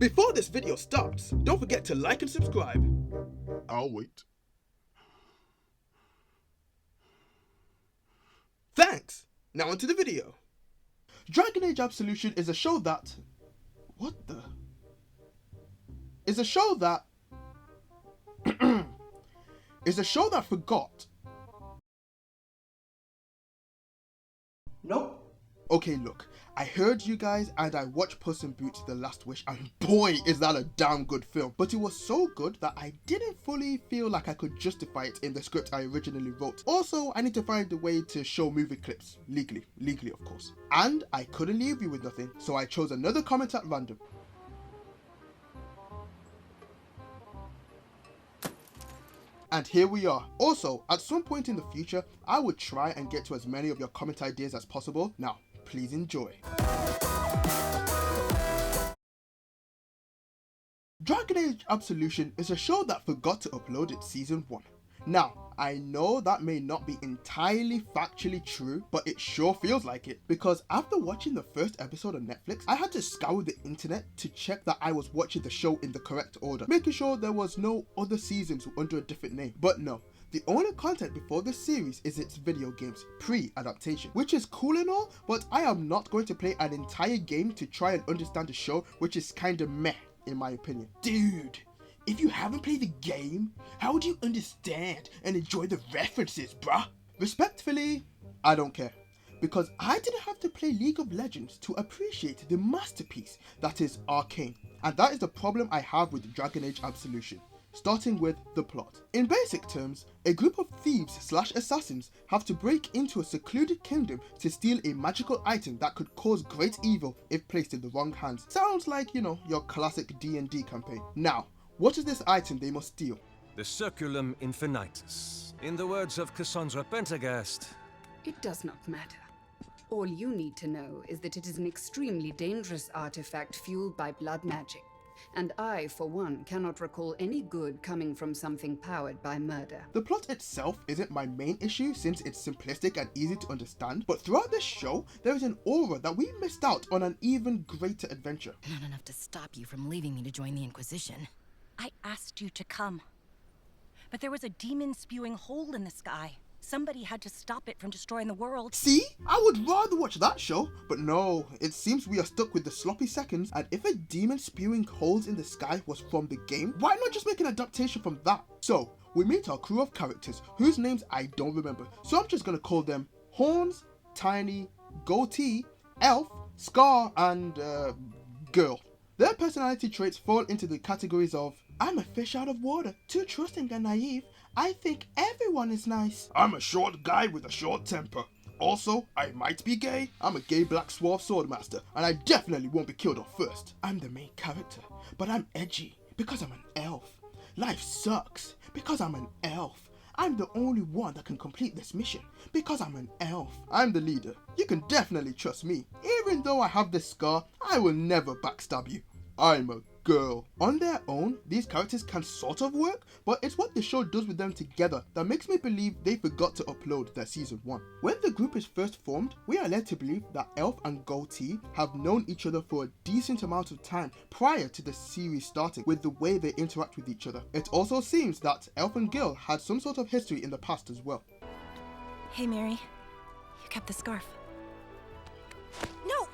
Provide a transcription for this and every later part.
Before this video starts, don't forget to like and subscribe. I'll wait. Thanks! Now onto the video. Dragon Age Absolution is a show that... What the... Is a show that... is a show that forgot... Nope. Okay, look. I heard you guys and I watched Puss in Boots: The Last Wish, and boy is that a damn good film. But it was so good that I didn't fully feel like I could justify it in the script I originally wrote. Also, I need to find a way to show movie clips, legally of course. And I couldn't leave you with nothing, so I chose another comment at random. And here we are. Also, at some point in the future, I would try and get to as many of your comment ideas as possible. Now, please enjoy. Dragon Age Absolution is a show that forgot to upload its season 1. Now, I know that may not be entirely factually true, but it sure feels like it, because after watching the first episode on Netflix, I had to scour the internet to check that I was watching the show in the correct order, making sure there was no other seasons under a different name. But no, the only content before this series is its video games, pre-adaptation, which is cool and all, but I am not going to play an entire game to try and understand the show, which is kinda meh in my opinion. Dude, if you haven't played the game, how would you understand and enjoy the references, bruh? Respectfully, I don't care. Because I didn't have to play League of Legends to appreciate the masterpiece that is Arcane. And that is the problem I have with Dragon Age Absolution. Starting with the plot. In basic terms, a group of thieves/assassins have to break into a secluded kingdom to steal a magical item that could cause great evil if placed in the wrong hands. Sounds like, you know, your classic D&D campaign. Now, what is this item they must steal? The Circulum Infinitus. In the words of Cassandra Pendergast, it does not matter. All you need to know is that it is an extremely dangerous artifact fueled by blood magic. And I, for one, cannot recall any good coming from something powered by murder. The plot itself isn't my main issue since it's simplistic and easy to understand, but throughout this show, there is an aura that we missed out on an even greater adventure. Not enough to stop you from leaving me to join the Inquisition. I asked you to come. But there was a demon-spewing hole in the sky. Somebody had to stop it from destroying the world. See? I would rather watch that show, but no, it seems we are stuck with the sloppy seconds, and if a demon spewing holes in the sky was from the game, why not just make an adaptation from that? So, we meet our crew of characters, whose names I don't remember, so I'm just gonna call them Horns, Tiny, Goatee, Elf, Scar, and Girl. Their personality traits fall into the categories of I'm a fish out of water, too trusting and naive. I think everyone is nice. I'm a short guy with a short temper. Also, I might be gay. I'm a gay black swarf swordmaster, and I definitely won't be killed off first. I'm the main character, but I'm edgy because I'm an elf. Life sucks because I'm an elf. I'm the only one that can complete this mission because I'm an elf. I'm the leader. You can definitely trust me. Even though I have this scar, I will never backstab you. I'm a girl. On their own, these characters can sort of work, but it's what the show does with them together that makes me believe they forgot to upload their season 1. When the group is first formed, we are led to believe that Elf and Goatee have known each other for a decent amount of time prior to the series starting with the way they interact with each other. It also seems that Elf and Girl had some sort of history in the past as well. Hey, Mary. You kept the scarf.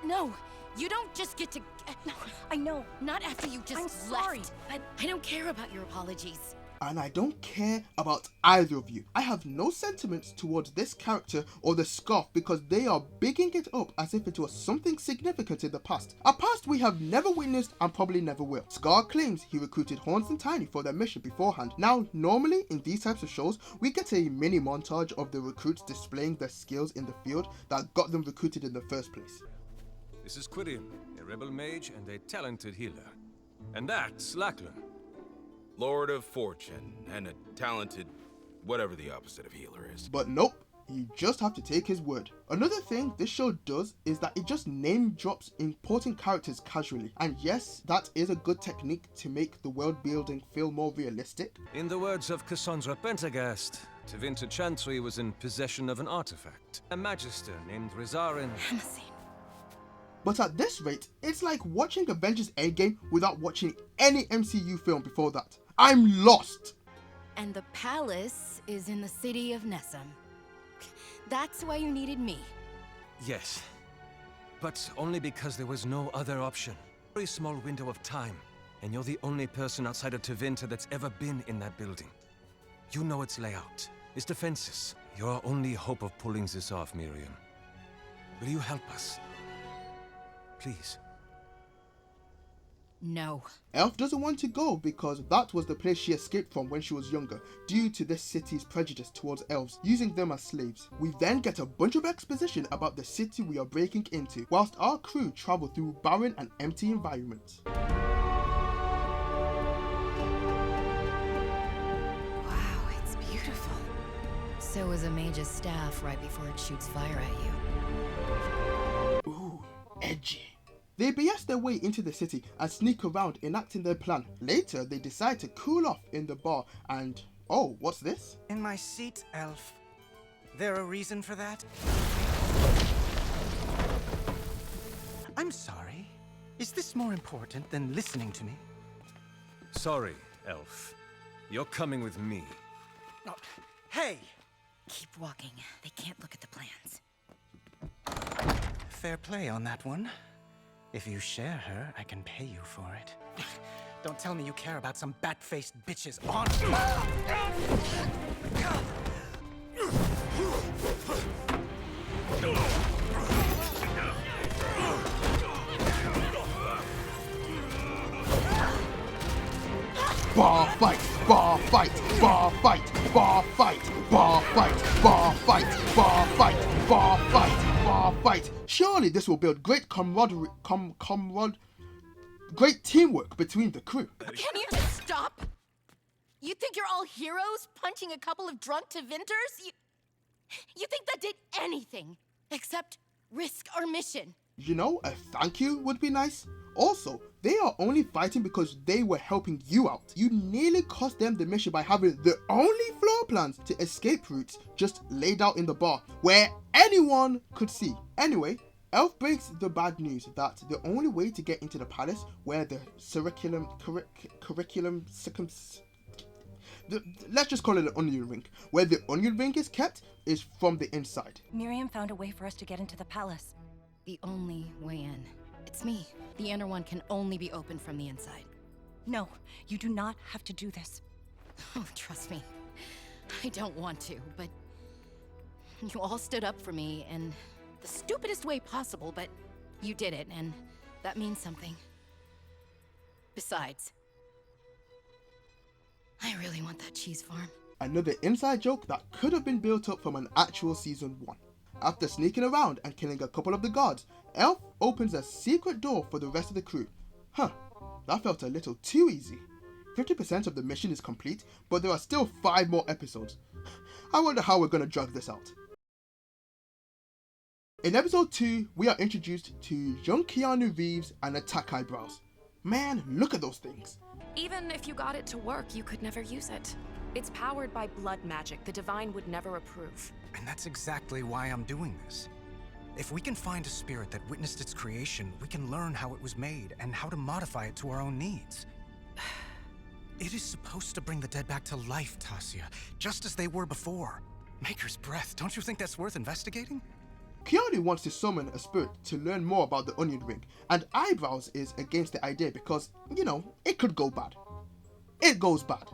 No! You don't just get to... No, I know. Not after you just I'm sorry, but I don't care about your apologies. And I don't care about either of you. I have no sentiments towards this character or the scarf because they are bigging it up as if it was something significant in the past. A past we have never witnessed and probably never will. Scar claims he recruited Horns and Tiny for their mission beforehand. Now, normally in these types of shows, we get a mini montage of the recruits displaying their skills in the field that got them recruited in the first place. this is Quirion, a rebel mage and a talented healer. And that's Lachlan. Lord of Fortune, and a talented, whatever the opposite of healer is. But nope, you just have to take his word. Another thing this show does is that it just name drops important characters casually. And yes, that is a good technique to make the world building feel more realistic. In the words of Cassandra Pendergast, Tevinter Chantry was in possession of an artifact. A magister named Rizarin. Hamazine. But at this rate, it's like watching Avengers Endgame without watching any MCU film before that. I'm lost! And the palace is in the city of Nessum. That's why you needed me. Yes. But only because there was no other option. Very small window of time. And you're the only person outside of Tevinter that's ever been in that building. You know its layout, its defenses. You're our only hope of pulling this off, Miriam. Will you help us? Please. No. Elf doesn't want to go because that was the place she escaped from when she was younger, due to this city's prejudice towards elves, using them as slaves. We then get a bunch of exposition about the city we are breaking into, whilst our crew travel through barren and empty environments. Wow, it's beautiful. So is a mage's staff right before it shoots fire at you. Ooh, edgy. They BS their way into the city and sneak around enacting their plan. Later, they decide to cool off in the bar and... oh, what's this? In my seat, Elf. There a reason for that? I'm sorry. Is this more important than listening to me? Sorry, Elf. You're coming with me. Oh, hey! Keep walking. They can't look at the plans. Fair play on that one. If you share her, I can pay you for it. Don't tell me you care about some bat-faced bitch's honor. Bar fight, bar fight, bar fight, bar fight, bar fight, bar fight, bar fight, bar fight, bar fight. Surely this will build great camaraderie, great teamwork between the crew. Can you just stop? You think you're all heroes punching a couple of drunk Tevinters? You think that did anything except risk our mission? You know, a thank you would be nice. Also, they are only fighting because they were helping you out. You nearly cost them the mission by having the only floor plans to escape routes just laid out in the bar, where anyone could see. Anyway, Elf breaks the bad news that the only way to get into the palace where the let's just call it an onion ring, where the onion ring is kept, is from the inside. Miriam found a way for us to get into the palace. The only way in. It's me. The inner one can only be opened from the inside. No, you do not have to do this. Oh, trust me. I don't want to, but you all stood up for me in the stupidest way possible, but you did it, and that means something. Besides, I really want that cheese farm. Another inside joke that could have been built up from an actual season 1. After sneaking around and killing a couple of the guards, Elf opens a secret door for the rest of the crew. Huh, that felt a little too easy. 50% of the mission is complete, but there are still 5 more episodes. I wonder how we're gonna drag this out. In episode 2, we are introduced to young Keanu Reeves and Attack Eyebrows. Man, look at those things. Even if you got it to work, you could never use it. It's powered by blood magic the Divine would never approve. And that's exactly why I'm doing this. If we can find a spirit that witnessed its creation, we can learn how it was made and how to modify it to our own needs. It is supposed to bring the dead back to life, Tasia, just as they were before. Maker's breath, don't you think that's worth investigating? Keanu wants to summon a spirit to learn more about the onion ring, and Eyebrows is against the idea because, you know, it could go bad. It goes bad.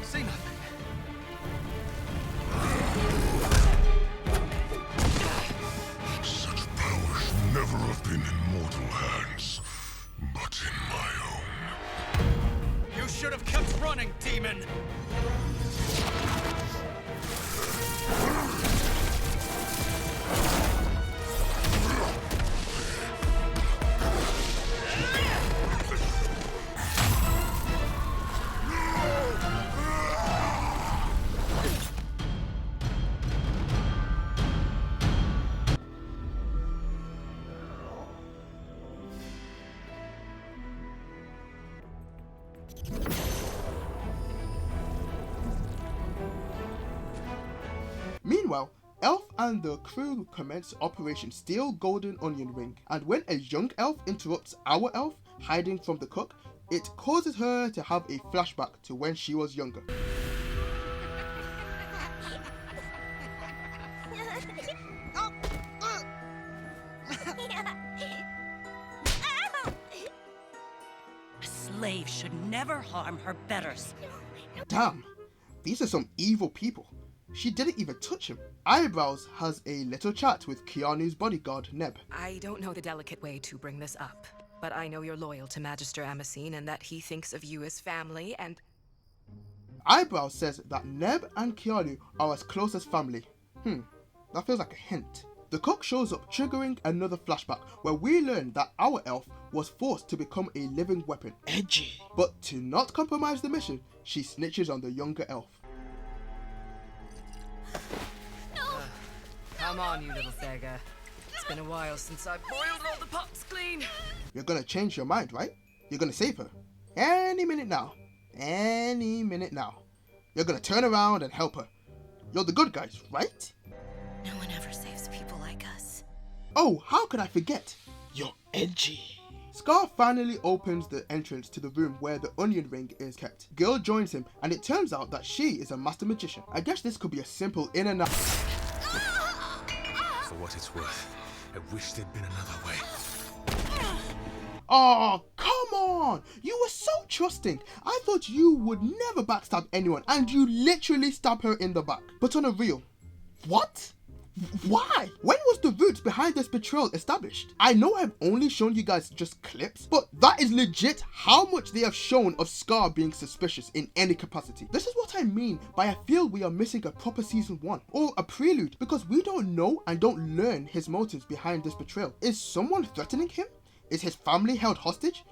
Say nothing. Such power should never have been in mortal hands, but in my own. You should have kept running, demon! Meanwhile, Elf and the crew commence Operation Steel Golden Onion Ring, and when a young elf interrupts our elf hiding from the cook, it causes her to have a flashback to when she was younger. A slave should never harm her betters. Damn, these are some evil people. She didn't even touch him. Eyebrows has a little chat with Keanu's bodyguard, Neb. I don't know the delicate way to bring this up, but I know you're loyal to Magister Amasine and that he thinks of you as family and... Eyebrows says that Neb and Keanu are as close as family. That feels like a hint. The cook shows up, triggering another flashback where we learn that our elf was forced to become a living weapon. Edgy. But to not compromise the mission, she snitches on the younger elf. Come on, you little Sega. It's been a while since I boiled all the pots clean. You're gonna change your mind, right? You're gonna save her. Any minute now. Any minute now. You're gonna turn around and help her. You're the good guys, right? No one ever saves people like us. Oh, how could I forget? You're edgy. Scar finally opens the entrance to the room where the onion ring is kept. Girl joins him, and it turns out that she is a master magician. I guess this could be a simple in and out. For what it's worth, I wish there'd been another way. Oh, come on! You were so trusting. I thought you would never backstab anyone, and you literally stab her in the back. But on a real, what? Why? When was the roots behind this betrayal established? I know I've only shown you guys just clips, but that is legit how much they have shown of Scar being suspicious in any capacity. This is what I mean by I feel we are missing a proper season 1 or a prelude, because we don't know and don't learn his motives behind this betrayal. Is someone threatening him? Is his family held hostage?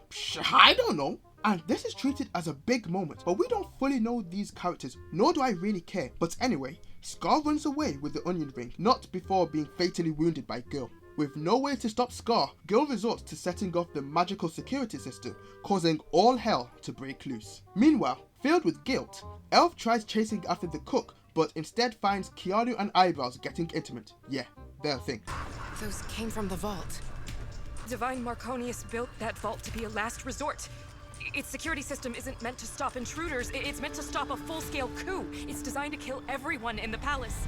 I don't know. And this is treated as a big moment, but we don't fully know these characters, nor do I really care. But anyway, Scar runs away with the onion ring, not before being fatally wounded by Girl. With no way to stop Scar, Girl resorts to setting off the magical security system, causing all hell to break loose. Meanwhile, filled with guilt, Elf tries chasing after the cook, but instead finds Keanu and Eyebrows getting intimate. Yeah, their thing. Those came from the vault. Divine Marconius built that vault to be a last resort. Its security system isn't meant to stop intruders, it's meant to stop a full-scale coup. It's designed to kill everyone in the palace.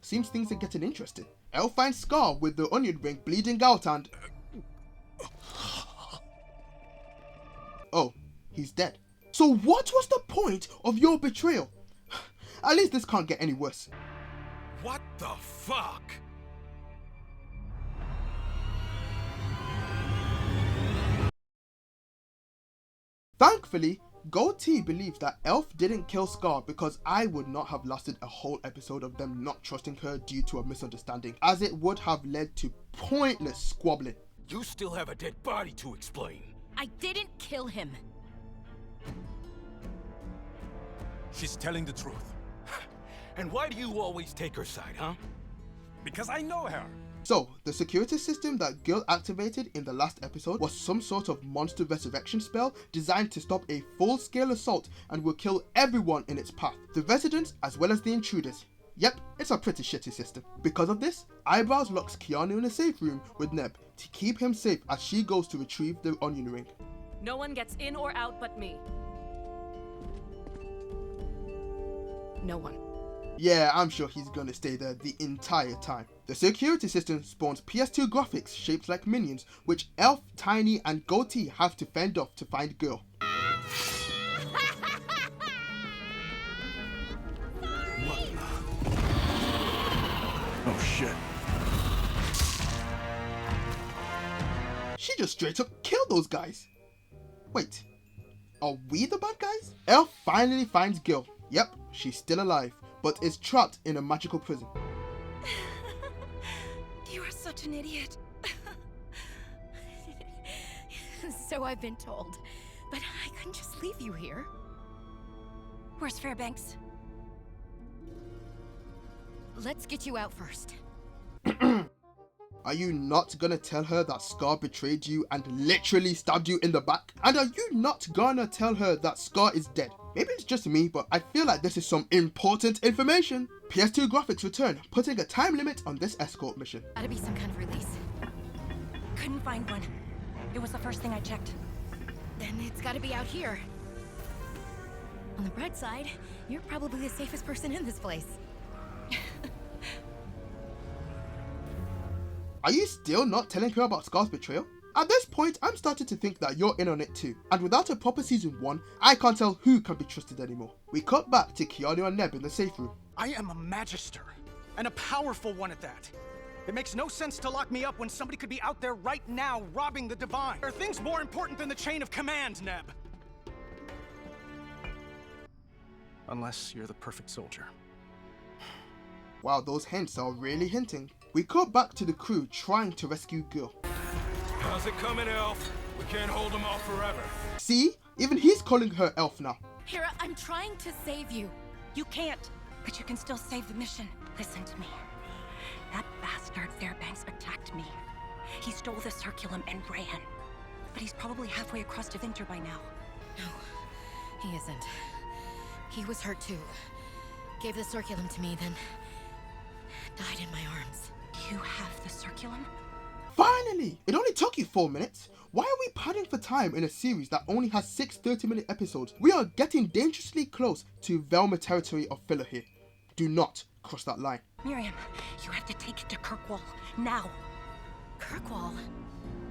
Seems things are getting interesting. Elle finds Scar with the onion ring bleeding out and... oh, he's dead. So what was the point of your betrayal? At least this can't get any worse. What the fuck? Thankfully, Goatee believes that Elf didn't kill Scar because I would not have lasted a whole episode of them not trusting her due to a misunderstanding, as it would have led to pointless squabbling. You still have a dead body to explain. I didn't kill him. She's telling the truth. And why do you always take her side, huh? Because I know her. So, the security system that Girl activated in the last episode was some sort of monster resurrection spell designed to stop a full-scale assault and will kill everyone in its path, the residents as well as the intruders. Yep, it's a pretty shitty system. Because of this, Eyebrows locks Keanu in a safe room with Neb to keep him safe as she goes to retrieve the onion ring. No one gets in or out but me. No one. Yeah, I'm sure he's gonna stay there the entire time. The security system spawns PS2 graphics shaped like minions, which Elf, Tiny, and Goatee have to fend off to find Girl. Oh shit. She just straight up killed those guys. Wait, are we the bad guys? Elf finally finds Girl. Yep, she's still alive, but is trapped in a magical prison. You are such an idiot. So I've been told, but I couldn't just leave you here. Where's Fairbanks? Let's get you out first. Are you not gonna tell her that Scar betrayed you and literally stabbed you in the back? And are you not gonna tell her that Scar is dead? Maybe it's just me, but I feel like this is some important information. PS2 graphics return, putting a time limit on this escort mission. Gotta be some kind of release. Couldn't find one. It was the first thing I checked. Then it's gotta be out here. On the bright side, you're probably the safest person in this place. Are you still not telling her about Scar's betrayal? At this point, I'm starting to think that you're in on it too. And without a proper season 1, I can't tell who can be trusted anymore. We cut back to Keanu and Neb in the safe room. I am a magister, and a powerful one at that. It makes no sense to lock me up when somebody could be out there right now robbing the Divine. There are things more important than the chain of command, Neb. Unless you're the perfect soldier. Wow, those hints are really hinting. We cut back to the crew trying to rescue Gil. How's it coming, Elf? We can't hold them off forever. See? Even he's calling her Elf now. Hera, I'm trying to save you. You can't, but you can still save the mission. Listen to me. That bastard Fairbanks attacked me. He stole the circulum and ran. But he's probably halfway across to Winter by now. No, he isn't. He was hurt too. Gave the circulum to me, then died in my arms. You have the circulum? Finally! It only took you 4 minutes. Why are we padding for time in a series that only has 6 30-minute episodes? We are getting dangerously close to Velma territory of filler here. Do not cross that line. Miriam, you have to take it to Kirkwall, now. Kirkwall?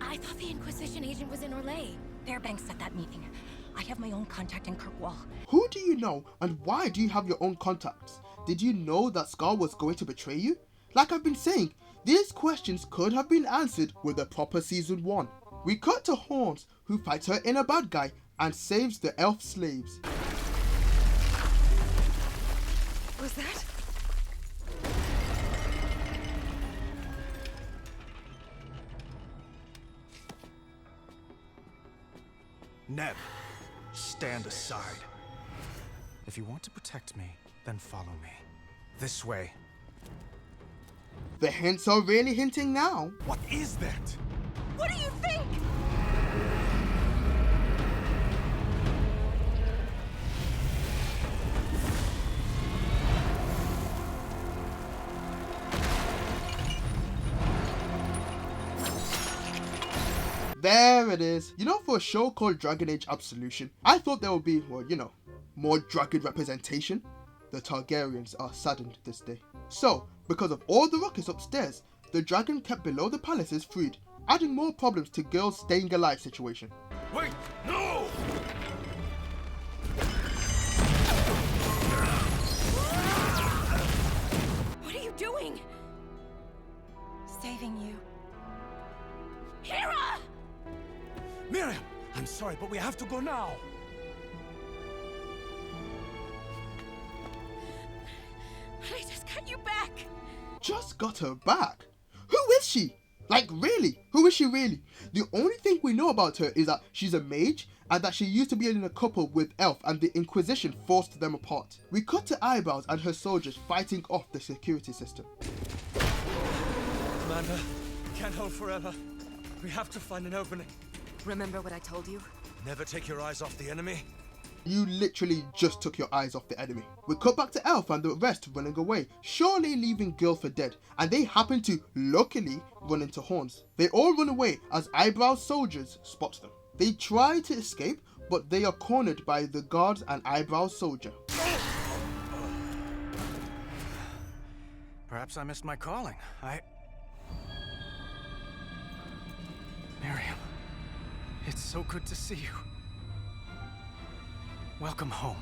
I thought the Inquisition agent was in Orlais. Fairbanks at that meeting. I have my own contact in Kirkwall. Who do you know and why do you have your own contacts? Did you know that Scar was going to betray you? Like I've been saying, these questions could have been answered with a proper season 1. We cut to Horns, who fights her inner bad guy and saves the elf slaves. Was that? Neb, stand aside. If you want to protect me, then follow me. This way. The hints are really hinting now. What is that? What do you think? There it is. You know, for a show called Dragon Age Absolution, I thought there would be, well, you know, more dragon representation. The Targaryens are saddened this day. So, because of all the rockets upstairs, the dragon kept below the palace is freed, adding more problems to Girl's staying alive situation. Wait, no! What are you doing? Saving you. Hera! Miriam, I'm sorry, but we have to go now. I just got you back. Just got her back? Who is she? Like, really? Who is she really? The only thing we know about her is that she's a mage and that she used to be in a couple with Elf and the Inquisition forced them apart. We cut to Eyebrows and her soldiers fighting off the security system. Commander, can't hold forever. We have to find an opening. Remember what I told you? Never take your eyes off the enemy. You literally just took your eyes off the enemy. We cut back to Elf and the rest running away, surely leaving Girl for dead, and they happen to, luckily, run into Horns. They all run away as Eyebrows soldiers spot them. They try to escape, but they are cornered by the guards and Eyebrows soldier. Perhaps I missed my calling. Miriam, it's so good to see you. Welcome home,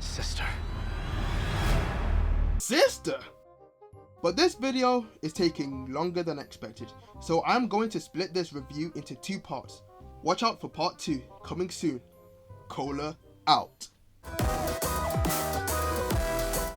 sister. Sister! But this video is taking longer than expected, so I'm going to split this review into 2 parts. Watch out for part 2 coming soon. Cola out.